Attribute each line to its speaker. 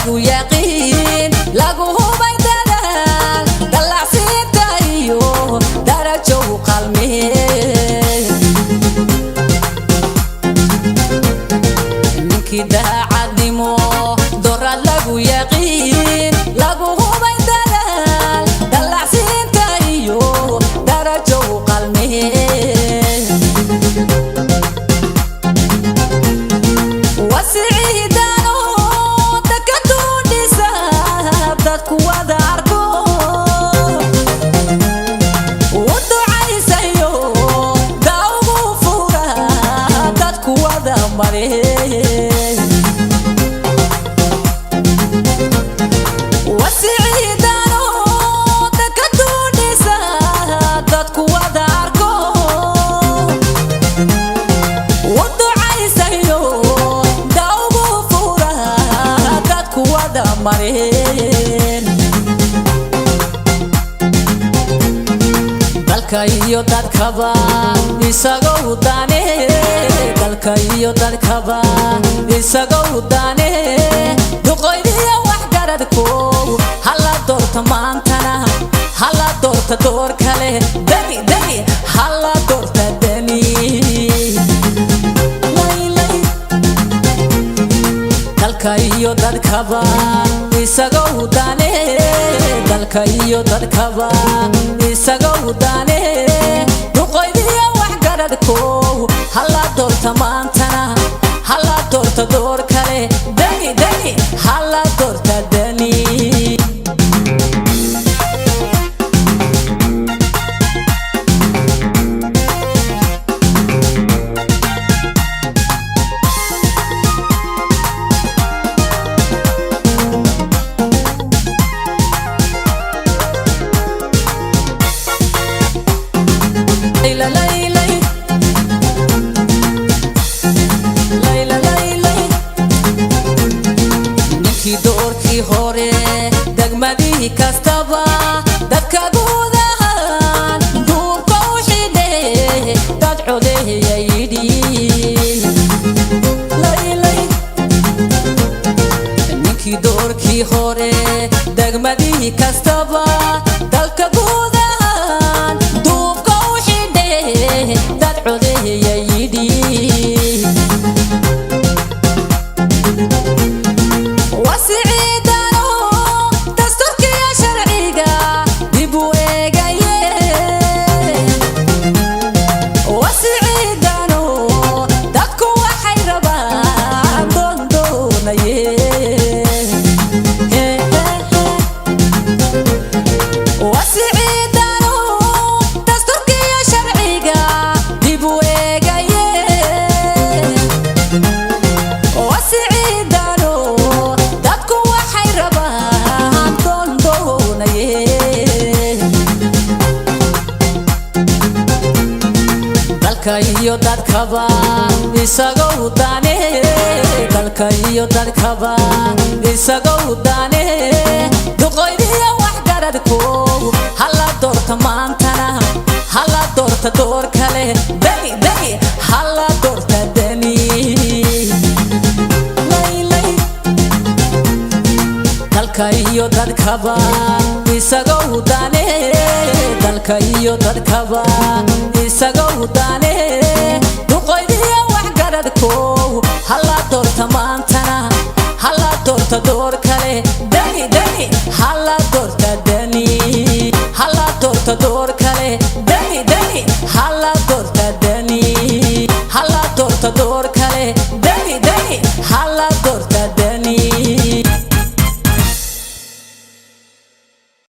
Speaker 1: يقين لاقوه بيدلال دلع سيدايو درجو قلمي نكي دا عدمو دور لاقو يقين لاقوه بيدلال دلع سيدايو درجو قلمي dalkayo dadkaba isagoo daane dalkayo dadkaba isagoo daane duqoydiya wax garadko hala doorta maantana hala doorta door kale dani dani hala doorta dani dalkayo dadkaba isagoo daane dalkayo dadkaba isagoo daane duqoydiya wax garadko hala doorta maantana hala doorta door kale dani dani hala doorta dani doorkii hore degmadii kastaba dadka guudahan duubka u xidhe dad codeeya yidhi ninkii doorkii hore degmadii kastaba dalka guudahan duubka u xidhe dad codeeya yidhi dalkayo dadkaba isagoo daane dalkayo dadkaba isagoo daane duqoydiya wax garadko hala doorta maantana hala doorta door kale dani dani hala doorta dani dalkayo dadkaba isagoo daane dalkayo dadkaba isagoo daane duqoydiya wax garadko hala doorta maantana hala doorta door kale dani dani hala doorta dani hala doorta door kale